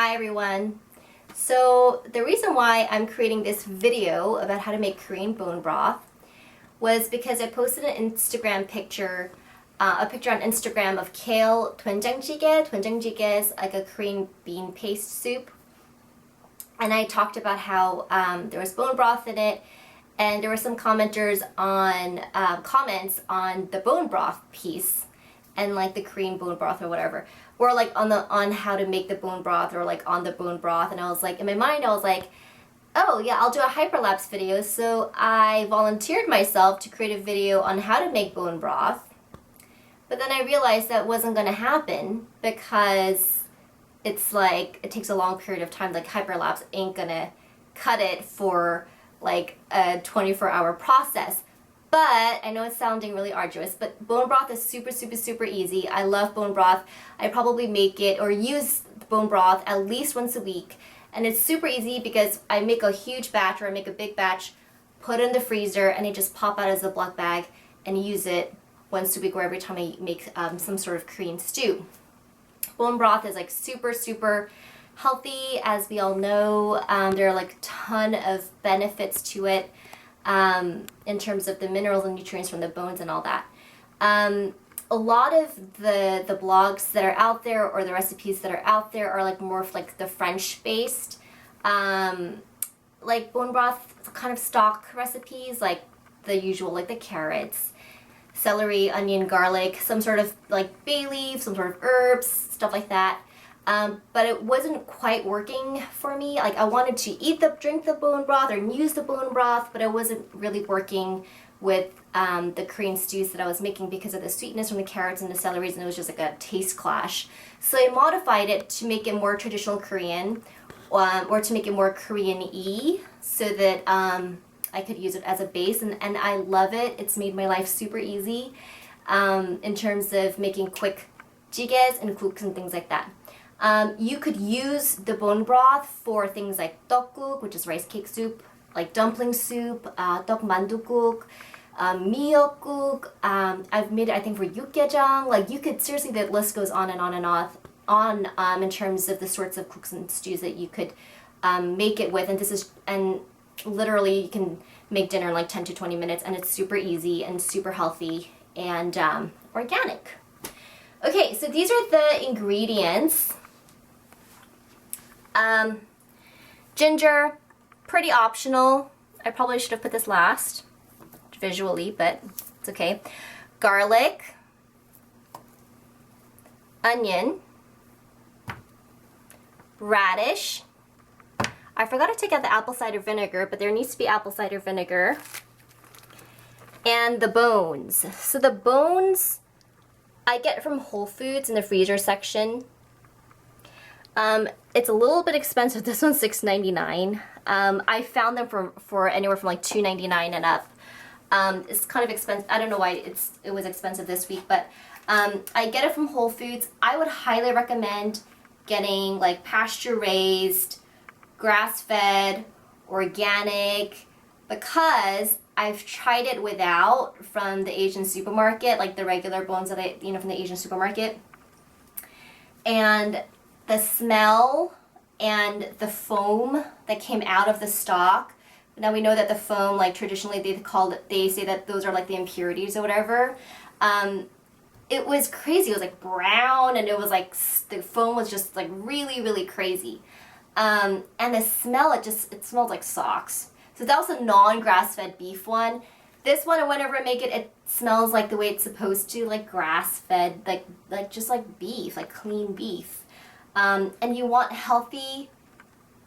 Hi everyone. So the reason why I'm creating this video about how to make Korean bone broth was because I posted an Instagram picture, a picture on Instagram of kale doenjangjjigae. Doenjangjjigae is like a Korean bean paste soup. And I talked about how there was bone broth in it, and there were some commenters on comments on the bone broth piece and like the Korean bone broth or whatever, or like on how to make the bone broth or like on the bone broth. And I was like, in my mind I was like, oh yeah, I'll do a hyperlapse video. So I volunteered myself to create a video on how to make bone broth, but then I realized that wasn't going to happen because it's like it takes a long period of time. Like hyperlapse ain't gonna cut it for like a 24-hour process. But I know it's sounding really arduous, but bone broth is super easy. I love bone broth. I probably make it or use bone broth at least once a week. And it's super easy because I make a huge batch, or I make a big batch, put it in the freezer, and I just pop out as a Ziploc bag and use it once a week or every time I make some sort of Korean stew. Bone broth is like super healthy, as we all know. There are like a ton of benefits to it. In terms of the minerals and nutrients from the bones and all that. A lot of the blogs that are out there or the recipes that are out there are like more of like the French based, like bone broth kind of stock recipes, like the usual, like the carrots, celery, onion, garlic, some sort of like bay leaf, some sort of herbs, stuff like that. But it wasn't quite working for me. Like I wanted to drink the bone broth or use the bone broth, but it wasn't really working with the Korean stews that I was making because of the sweetness from the carrots and the celeries, and it was just like a taste clash. So I modified it to make it more traditional Korean, or to make it more Korean-y, so that I could use it as a base, and I love it. It's made my life super easy in terms of making quick jjigaes and kluks and things like that. You could use the bone broth for things like tteokguk, which is rice cake soup, like dumpling soup, tteokmandukkuk, miyeokguk. I've made it, I think, for yukgaejang. Like you could, seriously, the list goes on and on and on in terms of the sorts of cooks and stews that you could make it with. And literally you can make dinner in like 10 to 20 minutes, and it's super easy and super healthy and organic. Okay, so these are the ingredients. Ginger, pretty optional. I probably should have put this last visually, but it's okay. Garlic, onion, radish. I forgot to take out the apple cider vinegar, but there needs to be apple cider vinegar. And the bones. So the bones I get from Whole Foods in the freezer section. It's a little bit expensive. This one's $6.99. I found them for anywhere from like $2.99 and up. It's kind of expensive. I don't know why it was expensive this week, but I get it from Whole Foods. I would highly recommend getting like pasture raised, grass-fed, organic, because I've tried it without from the Asian supermarket, like the regular bones that from the Asian supermarket. And the smell and the foam that came out of the stock. Now we know that the foam, like traditionally they say that those are like the impurities or whatever. It was crazy. It was like brown, and it was like the foam was just like really crazy. And the smell, it smelled like socks. So that was a non-grass-fed beef one. This one, whenever I make it, it smells like the way it's supposed to, like grass-fed, like just like beef, like clean beef. And you want healthy,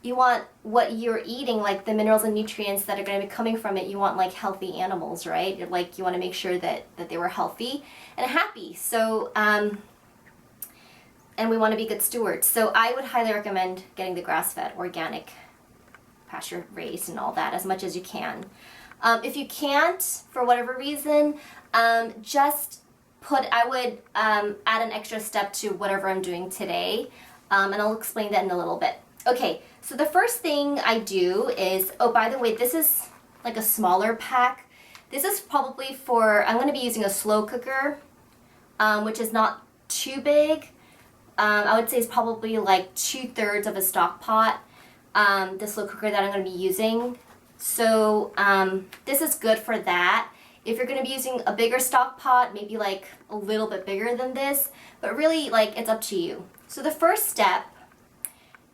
you want what you're eating, like the minerals and nutrients that are going to be coming from it. You want like healthy animals, right? Like you want to make sure that they were healthy and happy. So, and we want to be good stewards. So I would highly recommend getting the grass-fed, organic, pasture raised and all that as much as you can. If you can't, for whatever reason, I would add an extra step to whatever I'm doing today, and I'll explain that in a little bit. Okay, so the first thing I do is, oh, by the way, this is like a smaller pack. This is probably for, I'm going to be using a slow cooker, which is not too big. I would say is probably like 2/3 of a stock pot, the slow cooker that I'm going to be using. So this is good for that. If you're going to be using a bigger stock pot, maybe like a little bit bigger than this, but really like it's up to you. So the first step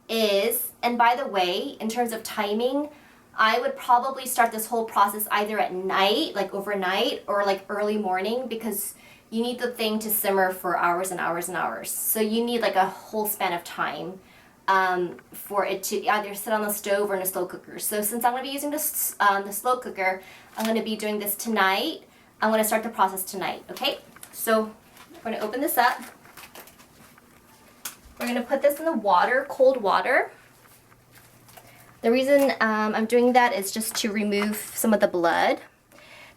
is, and by the way, in terms of timing, I would probably start this whole process either at night, like overnight, or like early morning, because you need the thing to simmer for hours and hours and hours. So you need like a whole span of time for it to either sit on the stove or in a slow cooker. So since I'm going to be using the slow cooker, I'm going to be doing this tonight. I'm going to start the process tonight, okay? So we're going to open this up. We're going to put this in the water, cold water. The reason I'm doing that is just to remove some of the blood.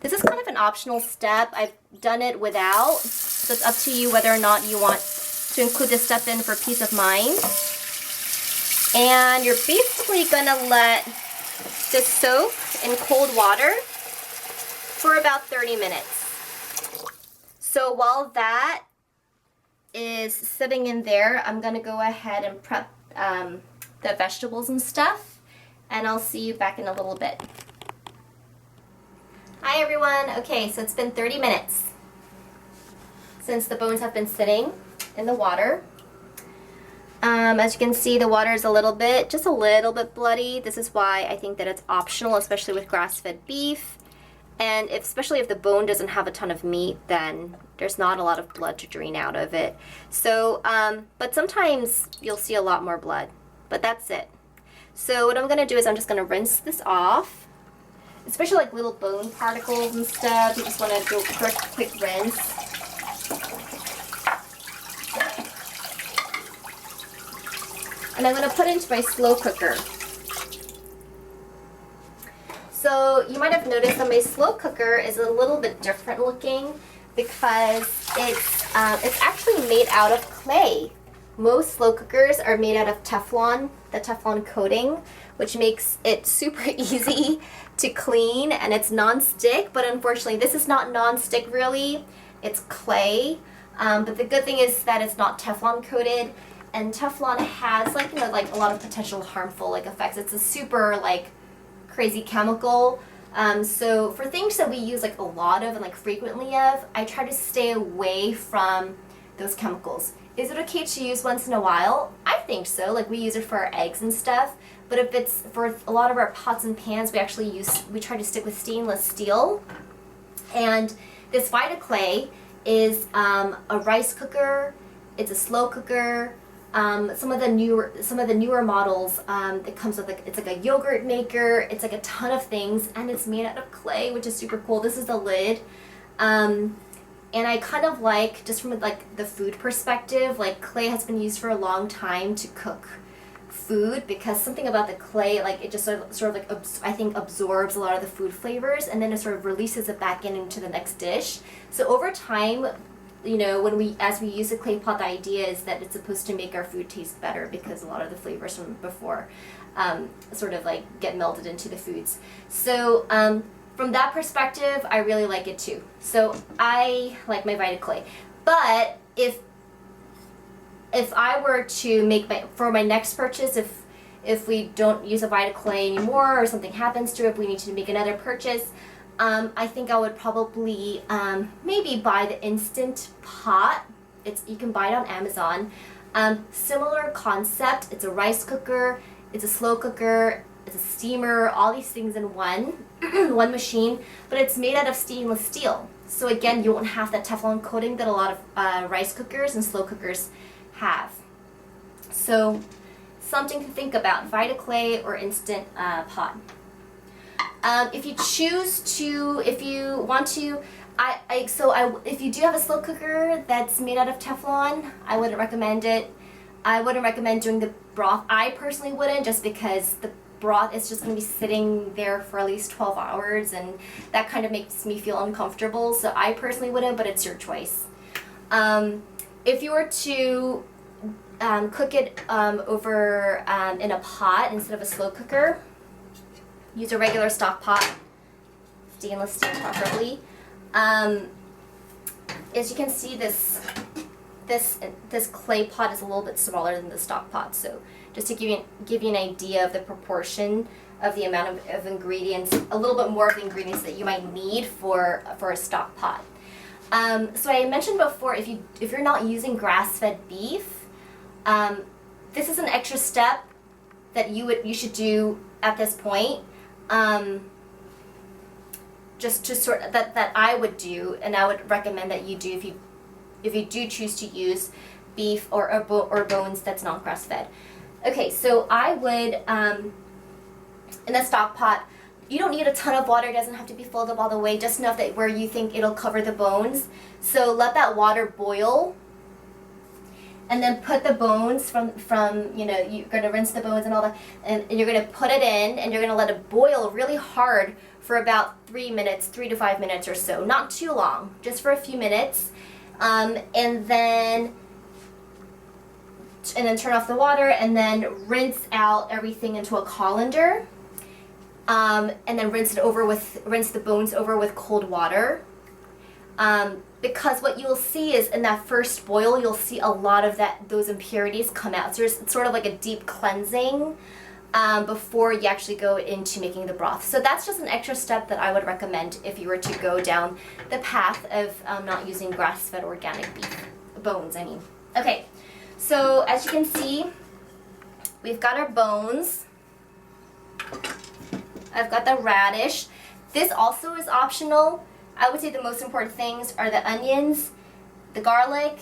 This is kind of an optional step. I've done it without, so it's up to you whether or not you want to include this step in for peace of mind. And you're basically gonna let this soak in cold water for about 30 minutes. So while that is sitting in there, I'm gonna go ahead and prep the vegetables and stuff, and I'll see you back in a little bit. Hi everyone. Okay, so it's been 30 minutes since the bones have been sitting in the water. As you can see, the water is just a little bit bloody. This is why I think that it's optional, especially with grass-fed beef. And especially if the bone doesn't have a ton of meat, then there's not a lot of blood to drain out of it. So, but sometimes you'll see a lot more blood, but that's it. So what I'm gonna do is I'm just gonna rinse this off, especially like little bone particles and stuff. You just wanna do a quick rinse. And I'm going to put it into my slow cooker. So you might have noticed that my slow cooker is a little bit different looking because it's actually made out of clay. Most slow cookers are made out of Teflon, the Teflon coating, which makes it super easy to clean, and it's non-stick, but unfortunately this is not non-stick really, it's clay. But the good thing is that it's not Teflon coated. And Teflon has like a lot of potential harmful effects. It's a super crazy chemical. So for things that we use a lot of and frequently of, I try to stay away from those chemicals. Is it okay to use once in a while? I think so. We use it for our eggs and stuff. But if it's for a lot of our pots and pans, we try to stick with stainless steel. And this Vitaclay is a rice cooker. It's a slow cooker. Some of the newer models, it comes with it's like a yogurt maker. It's like a ton of things, and it's made out of clay, which is super cool. This is the lid, and I kind of just from the food perspective, clay has been used for a long time to cook food because something about the clay, it just I think absorbs a lot of the food flavors, and then it sort of releases it back into the next dish. So over time, as we use the clay pot, the idea is that it's supposed to make our food taste better because a lot of the flavors from before get melded into the foods. So from that perspective, I really like it too. So I like my Vitaclay. But if I were to make for my next purchase, if we don't use a Vitaclay anymore or something happens to it, we need to make another purchase, I think I would probably maybe buy the Instant Pot. You can buy it on Amazon. Similar concept. It's a rice cooker. It's a slow cooker. It's a steamer. All these things in one machine. But it's made out of stainless steel. So again, you won't have that Teflon coating that a lot of rice cookers and slow cookers have. So something to think about: Vitaclay or Instant Pot. If you choose to, if you want to, if you do have a slow cooker that's made out of Teflon, I wouldn't recommend it. I wouldn't recommend doing the broth. I personally wouldn't, just because the broth is just going to be sitting there for at least 12 hours, and that kind of makes me feel uncomfortable. So I personally wouldn't, but it's your choice. If you were to cook it over in a pot instead of a slow cooker, use a regular stock pot, stainless steel preferably. As you can see, this this clay pot is a little bit smaller than the stock pot, so just to give you an idea of the proportion of the amount of ingredients, a little bit more of the ingredients that you might need for a stock pot. So I mentioned before, if you're not using grass-fed beef, this is an extra step that you should do at this point. Just to that I would do, and I would recommend that you do if you do choose to use beef or bones that's not grass-fed. Okay, so I would in the stock pot, you don't need a ton of water. It doesn't have to be filled up all the way, just enough that where you think it'll cover the bones. So let that water boil, and then put the bones from you're going to rinse the bones and all that, and you're going to put it in, and you're going to let it boil really hard for about 3 to 5 minutes or so. Not too long, just for a few minutes. And then turn off the water, and then rinse out everything into a colander. And then rinse the bones over with cold water. Because what you'll see is in that first boil, you'll see a lot of those impurities come out. So it's sort of like a deep cleansing before you actually go into making the broth. So that's just an extra step that I would recommend if you were to go down the path of not using grass-fed organic beef bones. Okay, so as you can see, we've got our bones. I've got the radish. This also is optional. I would say the most important things are the onions, the garlic,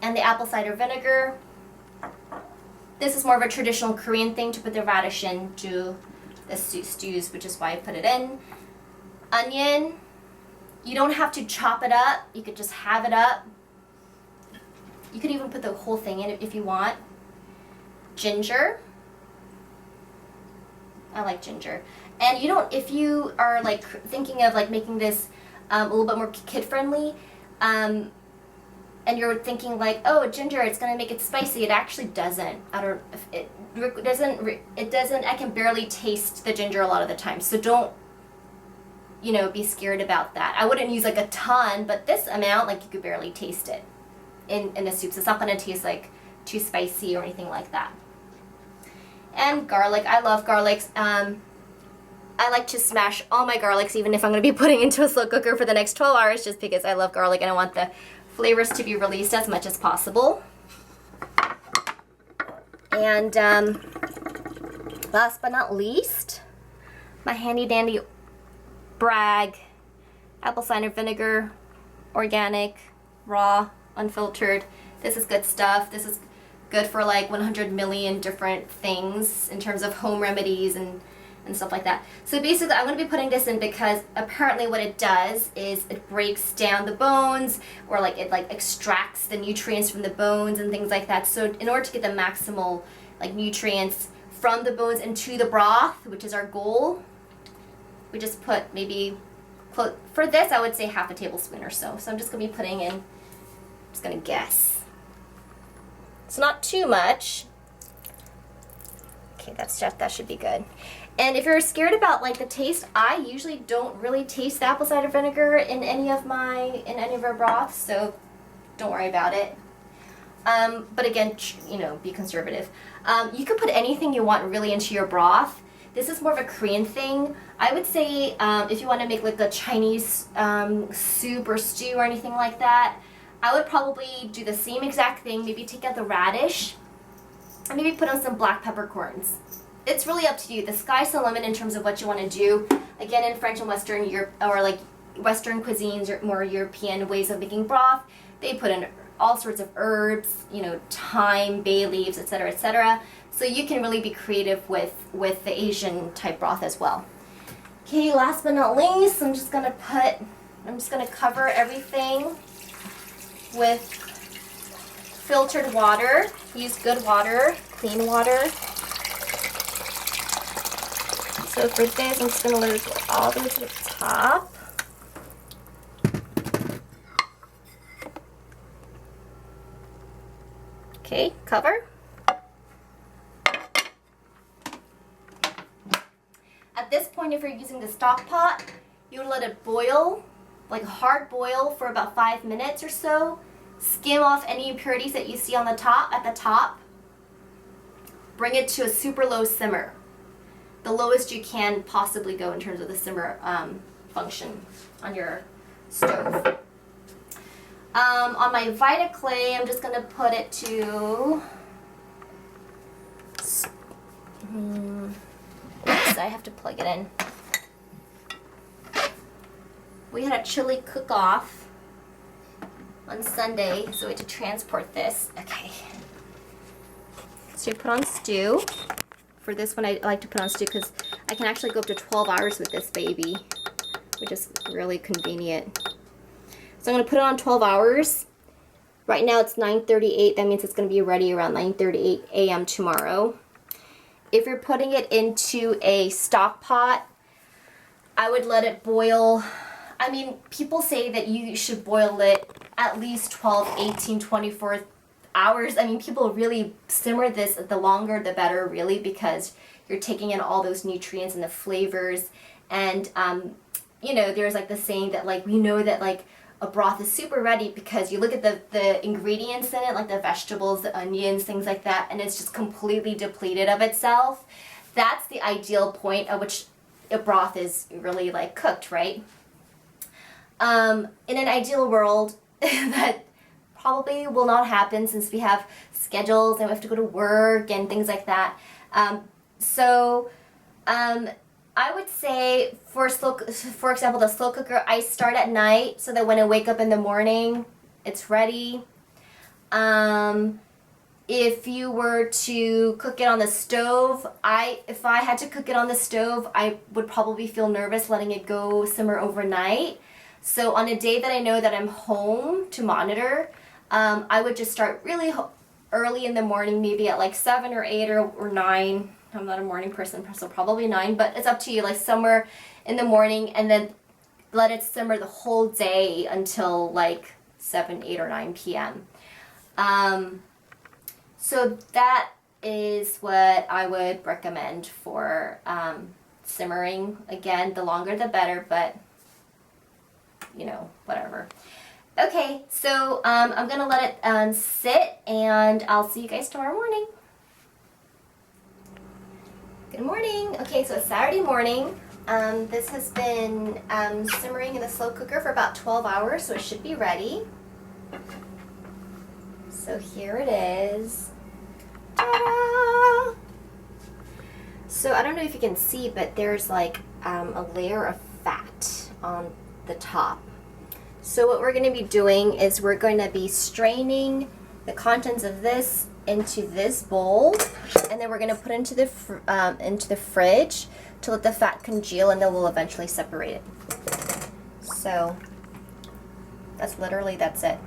and the apple cider vinegar. This is more of a traditional Korean thing to put the radish into the stews, which is why I put it in. Onion, you don't have to chop it up. You could just have it up. You could even put the whole thing in if you want. Ginger. I like ginger. And if you are like thinking of like making this a little bit more kid-friendly, and you're thinking like, oh, ginger, it's gonna make it spicy. It actually doesn't. It doesn't. I can barely taste the ginger a lot of the time. So don't, be scared about that. I wouldn't use like a ton, but this amount, like you could barely taste it in the soups. It's not gonna taste like too spicy or anything like that. And garlic. I love garlics. I like to smash all my garlics, even if I'm going to be putting into a slow cooker for the next 12 hours, just because I love garlic and I want the flavors to be released as much as possible. And last but not least, my handy dandy Bragg apple cider vinegar, organic, raw, unfiltered. This is good stuff. This is good for like 100 million different things in terms of home remedies and stuff like that. So basically I'm going to be putting this in because apparently what it does is it breaks down the bones, or like it like extracts the nutrients from the bones and things like that. So in order to get the maximal like nutrients from the bones into the broth, which is our goal, we just put maybe, for this I would say half a tablespoon or so. So I'm just going to be putting in, I'm just going to guess. It's not too much. Okay, that should be good. And if you're scared about like the taste, I usually don't really taste the apple cider vinegar in any of our broths, so don't worry about it. But again, be conservative. You can put anything you want really into your broth. This is more of a Korean thing. I would say if you want to make like a Chinese soup or stew or anything like that, I would probably do the same exact thing. Maybe take out the radish and maybe put on some black peppercorns. It's really up to you. The sky's the limit in terms of what you want to do. Again, in French and Western Europe, or like Western cuisines or more European ways of making broth, they put in all sorts of herbs, thyme, bay leaves, etc., etc. So you can really be creative with the Asian type broth as well. Okay, last but not least, I'm just gonna cover everything with filtered water. Use good water, clean water. So for this, I'm just going to let it go all the way to the top. Okay, cover. At this point, if you're using the stock pot, you would let it boil, like hard boil for about 5 minutes or so. Skim off any impurities that you see on the top, at the top. Bring it to a super low simmer. The lowest you can possibly go in terms of the simmer function on your stove. On my Vita Clay, I'm just going to put it to... Oops, I have to plug it in. We had a chili cook-off on Sunday, so we had to transport this. Okay. So you put on stew. For this one, I like to put on stew because I can actually go up to 12 hours with this baby, which is really convenient. So I'm going to put it on 12 hours. Right now it's 9:38. That means it's going to be ready around 9:38 a.m. tomorrow. If you're putting it into a stock pot, I would let it boil. I mean, people say that you should boil it at least 12, 18, 24 hours. I mean, people really simmer this, the longer the better, really, because you're taking in all those nutrients and the flavors. And, you know, there's like the saying that, like, we know that, like, a broth is super ready because you look at the ingredients in it, like the vegetables, the onions, things like that, and it's just completely depleted of itself. That's the ideal point at which a broth is really, like, cooked, right? In an ideal world, that probably will not happen since we have schedules and we have to go to work and things like that. I would say for example, the slow cooker, I start at night so that when I wake up in the morning, it's ready. If you were to cook it on the stove, if I had to cook it on the stove, I would probably feel nervous letting it go simmer overnight. So on a day that I know that I'm home to monitor, I would just start really early in the morning, maybe at like 7 or 8 or 9. I'm not a morning person, so probably 9, but it's up to you, like somewhere in the morning, and then let it simmer the whole day until like 7, 8, or 9 p.m. So that is what I would recommend for simmering. Again, the longer the better, but you know, whatever. Okay, so I'm gonna let it sit, and I'll see you guys tomorrow morning. Good morning. Okay, so it's Saturday morning. This has been simmering in the slow cooker for about 12 hours, so it should be ready. So here it is. Ta-da! So I don't know if you can see, but there's like a layer of fat on the top. So what we're going to be doing is we're going to be straining the contents of this into this bowl, and then we're going to put it into the fridge to let the fat congeal, and then we'll eventually separate it. So that's it.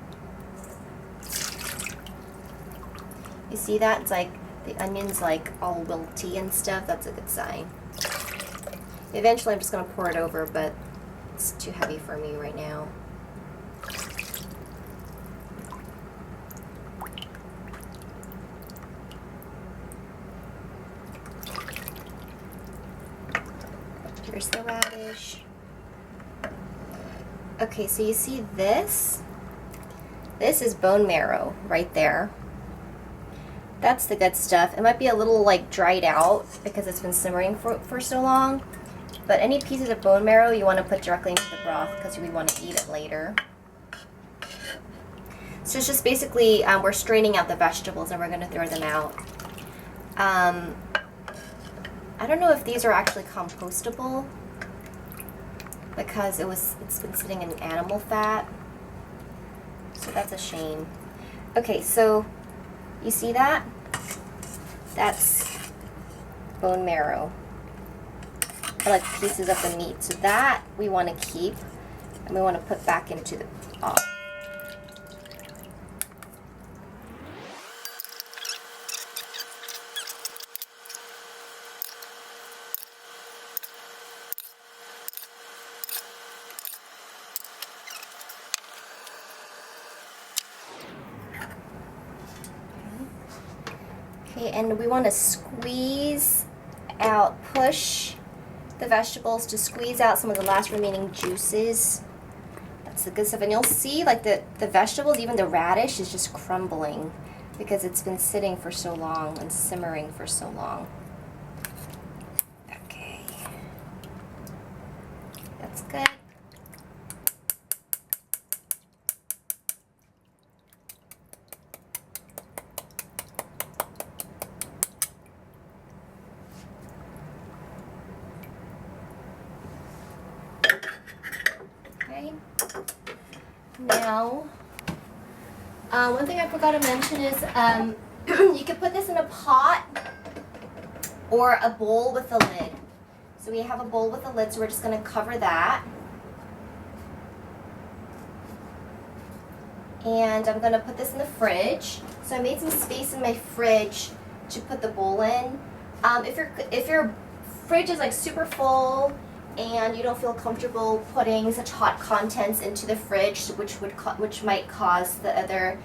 You see that? It's like the onion's like all wilty and stuff. That's a good sign. Eventually I'm just going to pour it over, but it's too heavy for me right now. Here's the radish. Okay, so you see this? This is bone marrow right there. That's the good stuff. It might be a little like dried out because it's been simmering for so long, but any pieces of bone marrow you want to put directly into the broth because we want to eat it later. So it's just basically we're straining out the vegetables and we're going to throw them out. I don't know if these are actually compostable because it's been sitting in animal fat, so that's a shame. Okay, so you see that? That's bone marrow. I like pieces of the meat, so that we want to keep and we want to put back into the pot. Okay, and we want to push the vegetables to squeeze out some of the last remaining juices. It's the good stuff. And you'll see like the vegetables, even the radish is just crumbling because it's been sitting for so long and simmering for so long. Okay. That's good. Okay. Now, one thing I forgot to mention is you can put this in a pot or a bowl with a lid. So we have a bowl with a lid, so we're just going to cover that. And I'm going to put this in the fridge. So I made some space in my fridge to put the bowl in. If your fridge is like super full and you don't feel comfortable putting such hot contents into the fridge, which might cause the other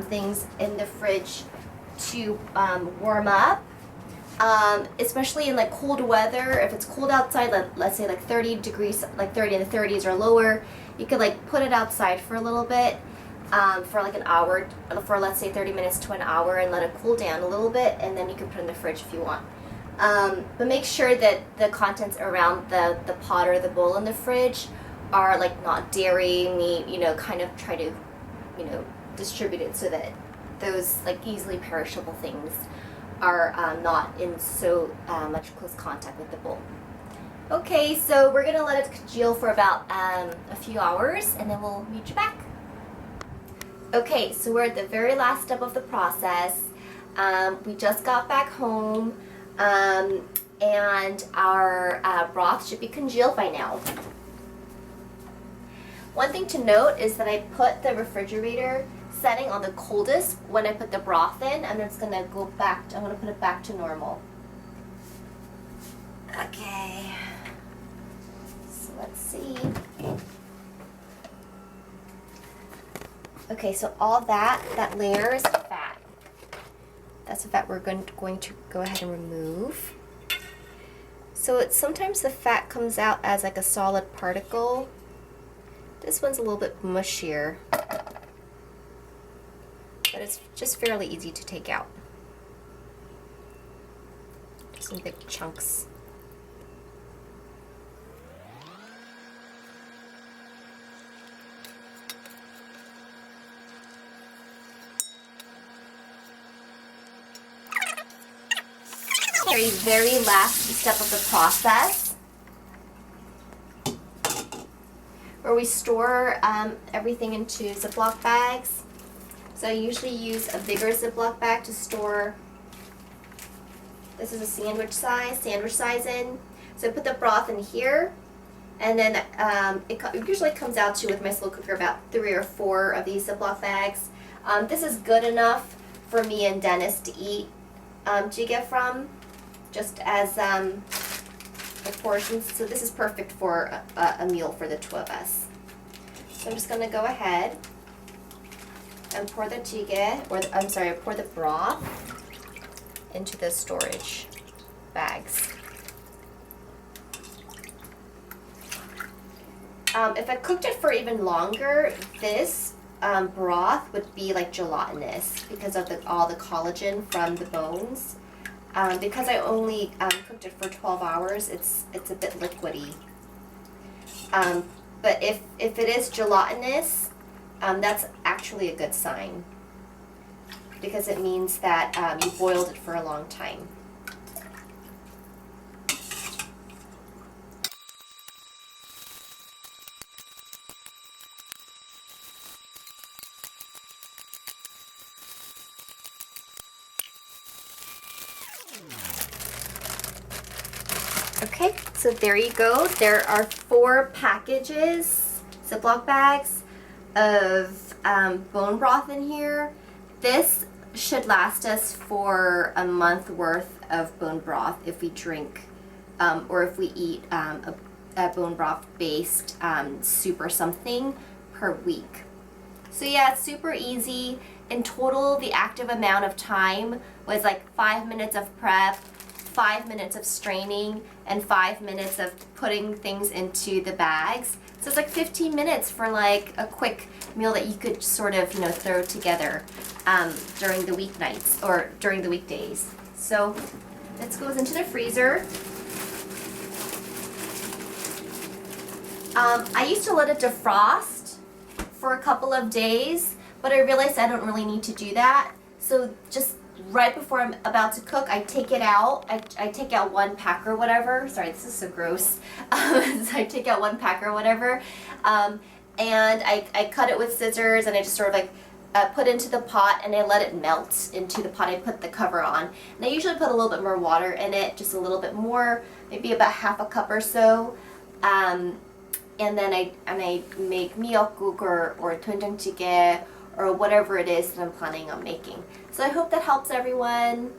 things in the fridge to warm up, especially in like cold weather. If it's cold outside, let's say like 30 degrees, like 30 in the 30s or lower, you could like put it outside for a little bit, for like an hour, for let's say 30 minutes to an hour, and let it cool down a little bit, and then you can put it in the fridge if you want. But make sure that the contents around the pot or the bowl in the fridge are like not dairy, meat, kind of try to, distribute it so that those like easily perishable things are not in so much close contact with the bowl. Okay, so we're gonna let it congeal for about a few hours, and then we'll meet you back. Okay, so we're at the very last step of the process. We just got back home. And our broth should be congealed by now. One thing to note is that I put the refrigerator setting on the coldest when I put the broth in. I'm just gonna go back. I'm gonna put it back to normal. Okay. So let's see. Okay, so all that layer is fat. That's the fat we're going to go ahead and remove. So sometimes the fat comes out as like a solid particle. This one's a little bit mushier, but it's just fairly easy to take out. Just some big chunks. Very last step of the process, where we store everything into Ziploc bags. So I usually use a bigger Ziploc bag to store. This is a sandwich size in. So I put the broth in here, and then it usually comes out to, with my slow cooker, about 3 or 4 of these Ziploc bags. This is good enough for me and Dennis to eat jjigae from, just as portions. So this is perfect for a meal for the 2 of us. So I'm just going to go ahead and pour the jjigae, pour the broth into the storage bags. If I cooked it for even longer, this broth would be like gelatinous because of all the collagen from the bones. Because I only cooked it for 12 hours, it's a bit liquidy. But if it is gelatinous, that's actually a good sign, because it means that you boiled it for a long time. Okay, so there you go. There are 4 packages, Ziploc bags, of bone broth in here. This should last us for a month worth of bone broth if we drink or if we eat a bone broth based soup or something per week. So yeah, it's super easy. In total, the active amount of time was like 5 minutes of prep, 5 minutes of straining, and 5 minutes of putting things into the bags. So it's like 15 minutes for like a quick meal that you could sort of, you know, throw together during the weeknights or during the weekdays. So this goes into the freezer. I used to let it defrost for a couple of days, but I realized I don't really need to do that. So just right before I'm about to cook, I take it out. I take out one pack or whatever. Sorry, this is so gross. So I take out one pack or whatever, and I cut it with scissors, and I just sort of like put into the pot, and I let it melt into the pot. I put the cover on, and I usually put a little bit more water in it, just a little bit more, maybe about half a cup or so. And then I make miyeokguk or doenjang-jjigae or whatever it is that I'm planning on making. So I hope that helps everyone.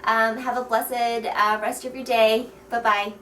Have a blessed rest of your day. Bye-bye.